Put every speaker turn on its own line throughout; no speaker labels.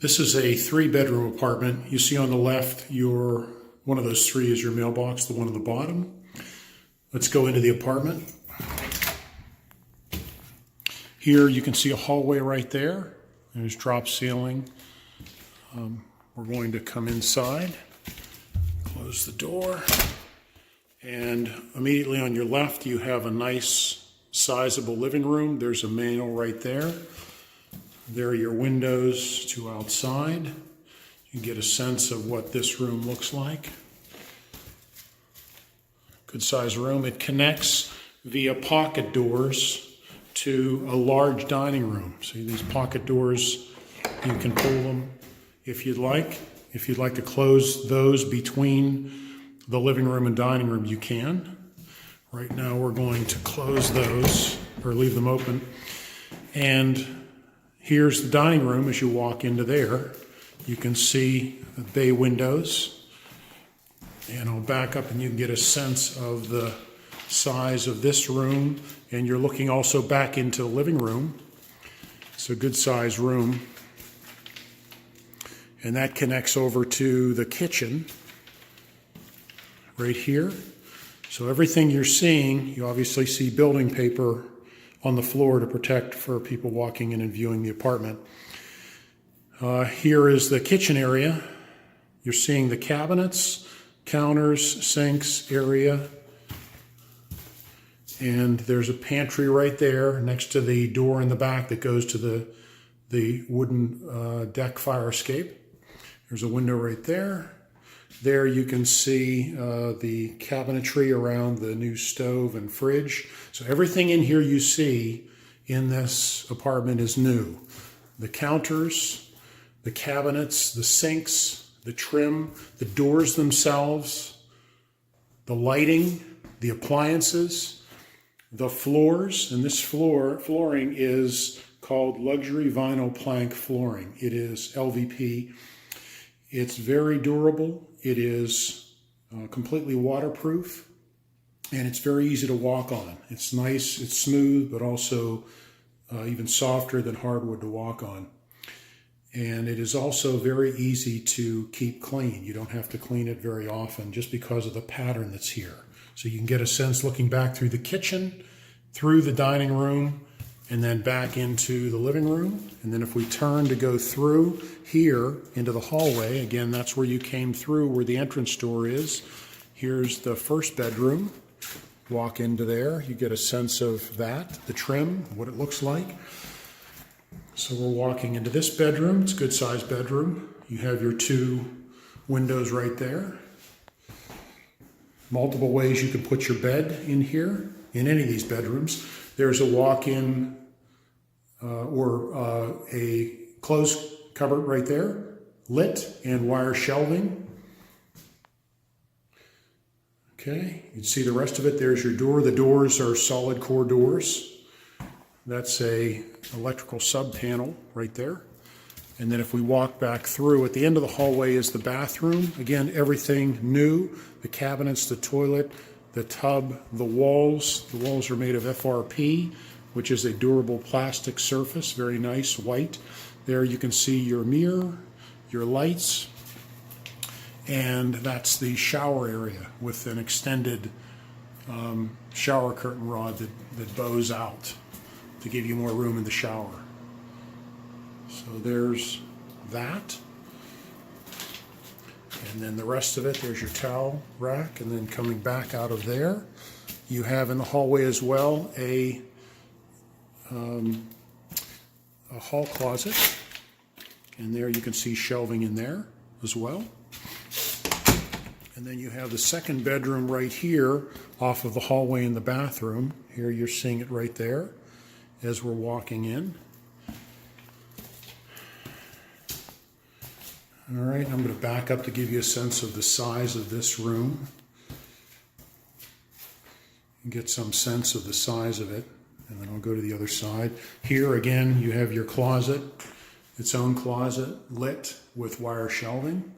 This is a 3-bedroom apartment. You see on the left, one of those 3 is your mailbox, the one on the bottom. Let's go into the apartment. Here you can see a hallway right there. There's drop ceiling. We're going to come inside, close the door, and immediately on your left you have a nice sizable living room. There's a mantel right there. There are your windows to outside. You can get a sense of what this room looks like. Good size room. It connects via pocket doors to a large dining room. See these pocket doors, you can pull them if you'd like. If you'd like to close those between the living room and dining room, you can. Right now we're going to close those or leave them open. And here's the dining room. As you walk into there, you can see the bay windows. And I'll back up and you can get a sense of the size of this room. And you're looking also back into the living room. It's a good size room. And that connects over to the kitchen right here. So everything you're seeing, you obviously see building paper on the floor to protect for people walking in and viewing the apartment. Here is the kitchen area. You're seeing the cabinets, counters, sinks area. And there's a pantry right there next to the door in the back that goes to the wooden deck fire escape. There's a window right there. There you can see the cabinetry around the new stove and fridge. So everything in here you see in this apartment is new. The counters, the cabinets, the sinks, the trim, the doors themselves, the lighting, the appliances, the floors. And this flooring is called luxury vinyl plank flooring. It is LVP. It's very durable. It is completely waterproof, and it's very easy to walk on. It's nice, it's smooth, but also even softer than hardwood to walk on. And it is also very easy to keep clean. You don't have to clean it very often just because of the pattern that's here. So you can get a sense looking back through the kitchen, through the dining room, and then back into the living room. And then if we turn to go through here into the hallway, again, that's where you came through, where the entrance door is. Here's the first bedroom. Walk into there, you get a sense of that, the trim, what it looks like. So we're walking into this bedroom. It's a good sized bedroom. You have your 2 windows right there. Multiple ways you can put your bed in here, in any of these bedrooms. There's a walk-in or a closed cupboard right there, lit and wire shelving. Okay, you can see the rest of it. There's your door. The doors are solid core doors. That's a electrical sub panel right there. And then if we walk back through, at the end of the hallway is the bathroom. Again, everything new. The cabinets, the toilet, the tub, the walls. The walls are made of FRP, which is a durable plastic surface, very nice, white. There you can see your mirror, your lights, and that's the shower area with an extended shower curtain rod that bows out to give you more room in the shower. So there's that. And then the rest of it, there's your towel rack. And then coming back out of there, you have in the hallway as well a hall closet. And there you can see shelving in there as well. And then you have the second bedroom right here off of the hallway in the bathroom. Here you're seeing it right there as we're walking in. All right, I'm going to back up to give you a sense of the size of this room. And get some sense of the size of it, and then I'll go to the other side. Here again, you have your closet, its own closet, lit with wire shelving.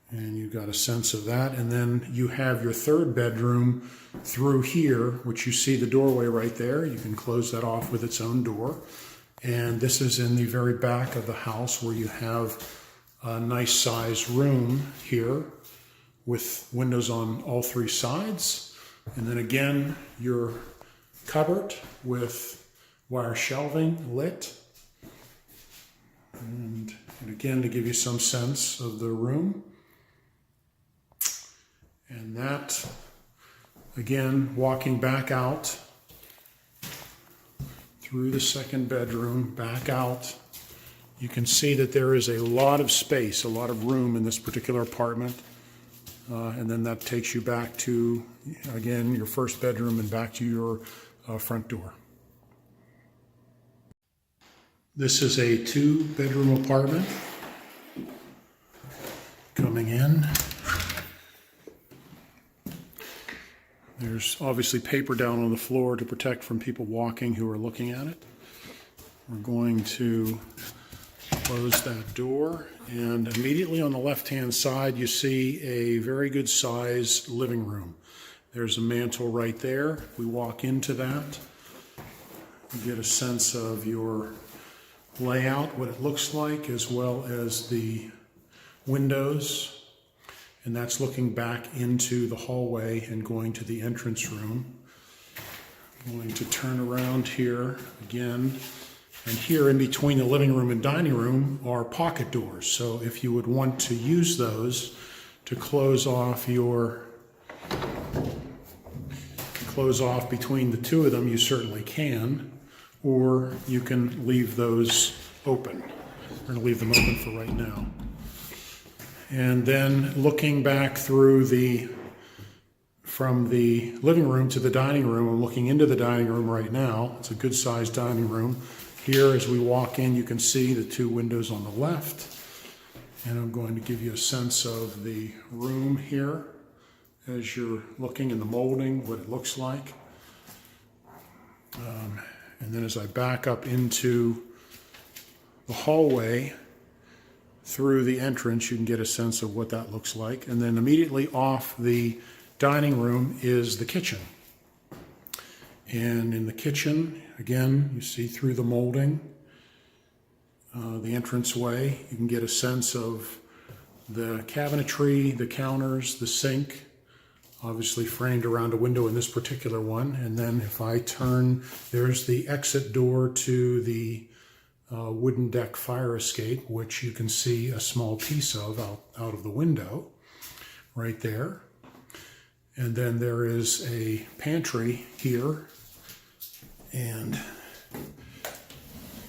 And you've got a sense of that. And then you have your third bedroom through here, which you see the doorway right there. You can close that off with its own door. And this is in the very back of the house where you have a nice sized room here with windows on all three sides. And then again, your cupboard with wire shelving lit. And again, to give you some sense of the room. And that, again, walking back out through the second bedroom, back out, you can see that there is a lot of space, a lot of room in this particular apartment. And then that takes you back to, again, your first bedroom and back to your front door. This is a 2-bedroom apartment coming in. There's obviously paper down on the floor to protect from people walking who are looking at it. We're going to close that door, and immediately on the left-hand side you see a very good sized living room. There's a mantle right there. We walk into that. You get a sense of your layout, what it looks like, as well as the windows. And that's looking back into the hallway and going to the entrance room. I'm going to turn around here again. And here in between the living room and dining room are pocket doors. So if you would want to use those to close off between the two of them, you certainly can. Or you can leave those open. We're going to leave them open for right now. And then looking back through from the living room to the dining room, I'm looking into the dining room right now. It's a good sized dining room. Here as we walk in, you can see the 2 windows on the left. And I'm going to give you a sense of the room here as you're looking in the molding, what it looks like. And then as I back up into the hallway, through the entrance, you can get a sense of what that looks like. And then immediately off the dining room is the kitchen. And in the kitchen, again, you see through the molding, the entranceway, you can get a sense of the cabinetry, the counters, the sink, obviously framed around a window in this particular one. And then if I turn, there's the exit door to the wooden deck fire escape, which you can see a small piece of out of the window right there. And then there is a pantry here, and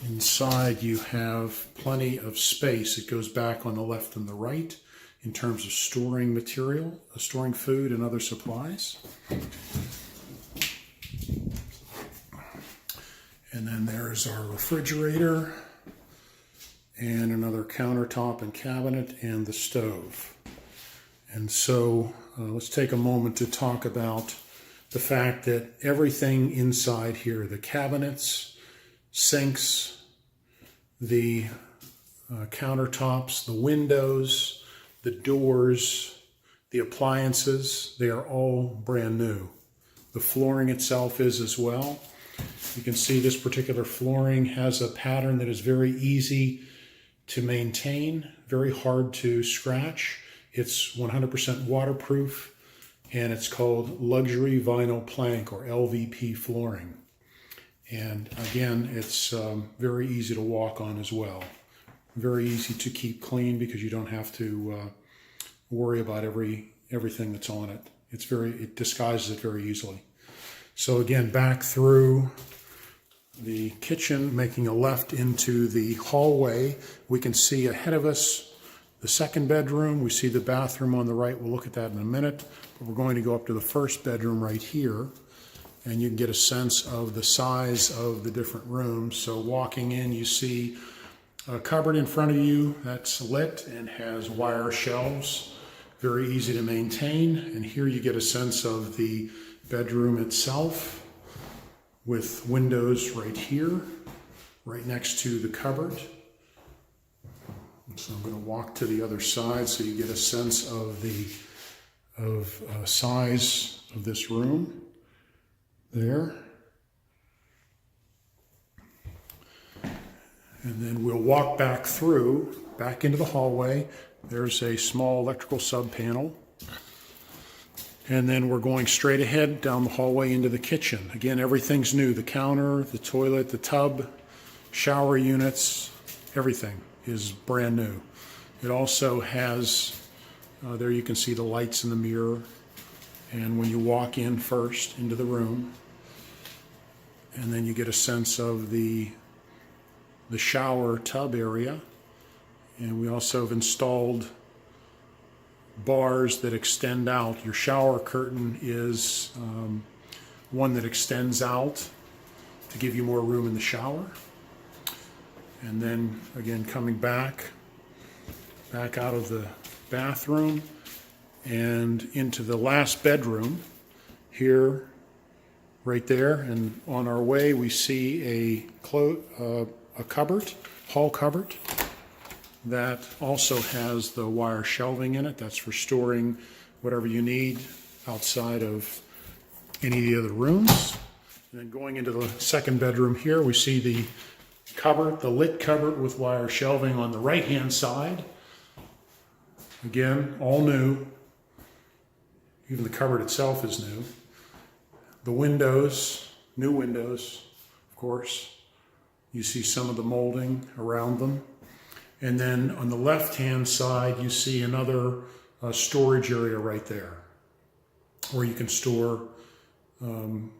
inside you have plenty of space. It goes back on the left and the right in terms of storing material, storing food and other supplies. And then there's our refrigerator and another countertop and cabinet and the stove. And so let's take a moment to talk about the fact that everything inside here, the cabinets, sinks, the countertops, the windows, the doors, the appliances, they are all brand new. The flooring itself is as well. You can see this particular flooring has a pattern that is very easy to maintain, very hard to scratch. It's 100% waterproof, and it's called luxury vinyl plank, or LVP flooring. And again, it's very easy to walk on as well. Very easy to keep clean because you don't have to worry about everything that's on it. It disguises it very easily. So again, back through the kitchen, making a left into the hallway, we can see ahead of us the second bedroom. We see the bathroom on the right. We'll look at that in a minute. But we're going to go up to the first bedroom right here, and you can get a sense of the size of the different rooms. So walking in, you see a cupboard in front of you that's lit and has wire shelves, very easy to maintain. And here you get a sense of the bedroom itself with windows right here, right next to the cupboard. So I'm going to walk to the other side so you get a sense of the size of this room there. And then we'll walk back into the hallway. There's a small electrical sub panel. And then we're going straight ahead down the hallway into the kitchen. Again, everything's new. The counter, the toilet, the tub, shower units, everything is brand new. It also has, there you can see the lights in the mirror. And when you walk in first into the room, and then you get a sense of the shower tub area. And we also have installed bars that extend out. Your shower curtain is one that extends out to give you more room in the shower. And then again, coming back out of the bathroom and into the last bedroom here, right there. And on our way, we see a cupboard, hall cupboard, that also has the wire shelving in it. That's for storing whatever you need outside of any of the other rooms. And then going into the second bedroom here, we see the cupboard, the lit cupboard with wire shelving on the right-hand side. Again, all new. Even the cupboard itself is new. The windows, new windows, of course. You see some of the molding around them. And then on the left-hand side, you see another storage area right there, where you can store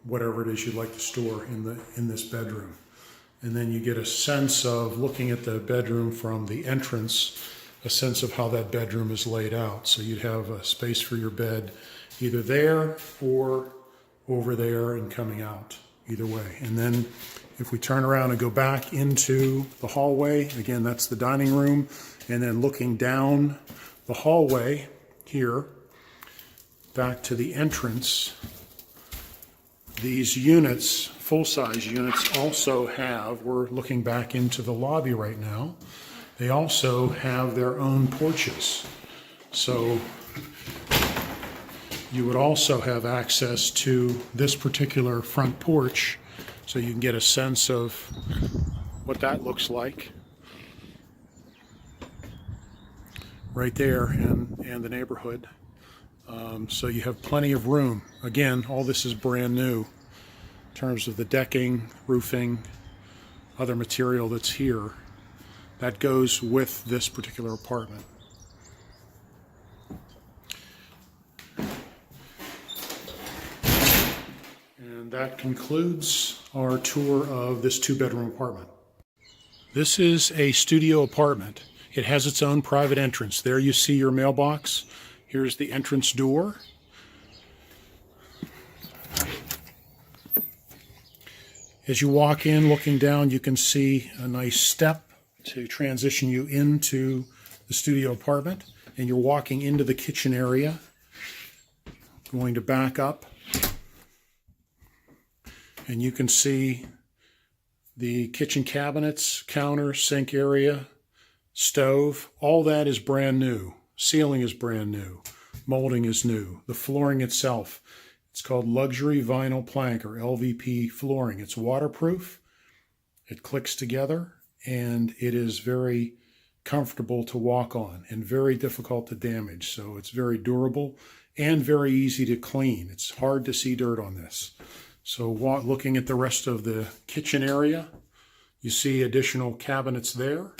whatever it is you'd like to store in this bedroom. And then you get a sense of, looking at the bedroom from the entrance, a sense of how that bedroom is laid out. So you'd have a space for your bed either there or over there and coming out, either way. And then if we turn around and go back into the hallway, again, that's the dining room. And then looking down the hallway here, back to the entrance, these units, full-size units, also have, we're looking back into the lobby right now, they also have their own porches. So you would also have access to this particular front porch, so you can get a sense of what that looks like right there, and the neighborhood. So you have plenty of room. Again, all this is brand new in terms of the decking, roofing, other material that's here. That goes with this particular apartment. And that concludes our tour of this two-bedroom apartment. This is a studio apartment. It has its own private entrance. There you see your mailbox. Here's the entrance door. As you walk in, looking down, you can see a nice step to transition you into the studio apartment. And you're walking into the kitchen area. Going to back up. And you can see the kitchen cabinets, counter, sink area, stove. All that is brand new. Ceiling is brand new. Molding is new. The flooring itself, it's called luxury vinyl plank, or LVP flooring. It's waterproof. It clicks together, and it is very comfortable to walk on and very difficult to damage. So it's very durable and very easy to clean. It's hard to see dirt on this. So looking at the rest of the kitchen area, you see additional cabinets there.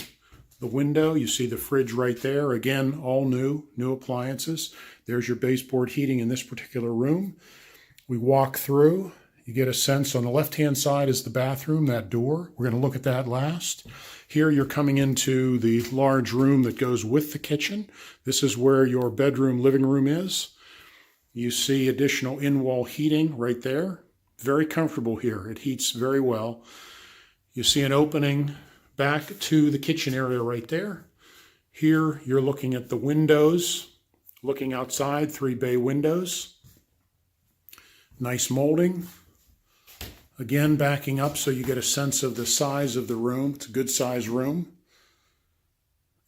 The window, you see the fridge right there. Again, all new appliances. There's your baseboard heating in this particular room. We walk through, you get a sense. On the left-hand side is the bathroom, that door. We're going to look at that last. Here you're coming into the large room that goes with the kitchen. This is where your bedroom, living room is. You see additional in-wall heating right there. Very comfortable here. It heats very well. You see an opening back to the kitchen area right there. Here you're looking at the windows, looking outside, 3 bay windows. Nice molding. Again, backing up so you get a sense of the size of the room. It's a good size room.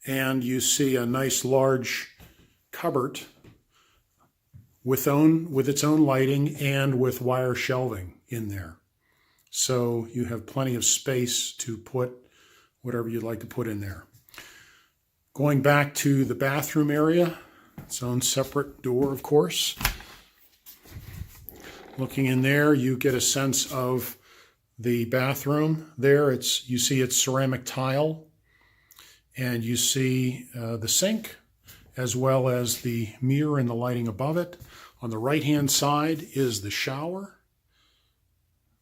And you see a nice large cupboard with its own lighting and with wire shelving in there. So you have plenty of space to put whatever you'd like to put in there. Going back to the bathroom area, its own separate door, of course. Looking in there, you get a sense of the bathroom. There, you see it's ceramic tile, and you see the sink, as well as the mirror and the lighting above it. On the right-hand side is the shower,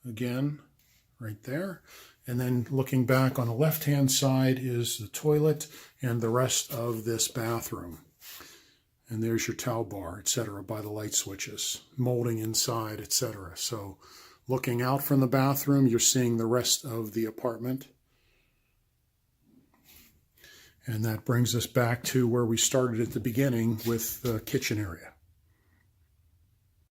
again, right there. And then looking back on the left-hand side is the toilet and the rest of this bathroom. And there's your towel bar, etc., by the light switches, molding inside, etc. So looking out from the bathroom, you're seeing the rest of the apartment. And that brings us back to where we started at the beginning with the kitchen area.